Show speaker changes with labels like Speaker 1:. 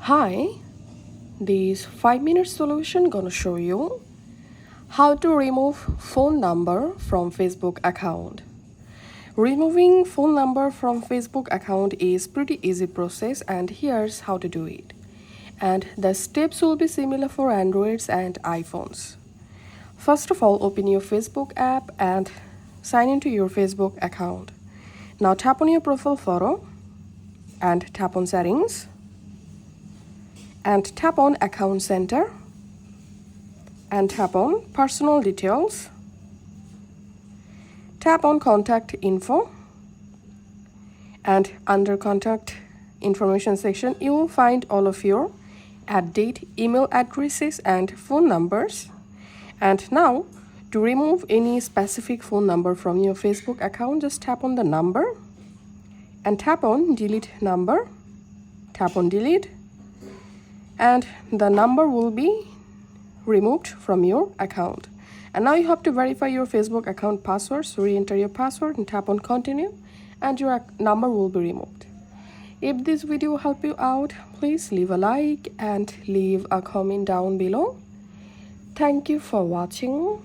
Speaker 1: Hi, this 5-minute solution gonna show you how to remove phone number from Facebook account. Removing phone number from Facebook account is pretty easy process and here's how to do it. And the steps will be similar for Androids and iPhones. First of all, open your Facebook app and sign into your Facebook account. Now tap on your profile photo and tap on settings and tap on account center and tap on personal details. Tap on contact info and under contact information section you will find all of your add date, email addresses and phone numbers. And now to remove any specific phone number from your Facebook account, just tap on the number and tap on delete number. Tap on delete and the number will be removed from your account. And now you have to verify your Facebook account password. So re-enter your password and tap on continue and your number will be removed. If this video helped you out, please leave a like and leave a comment down below. Thank you for watching.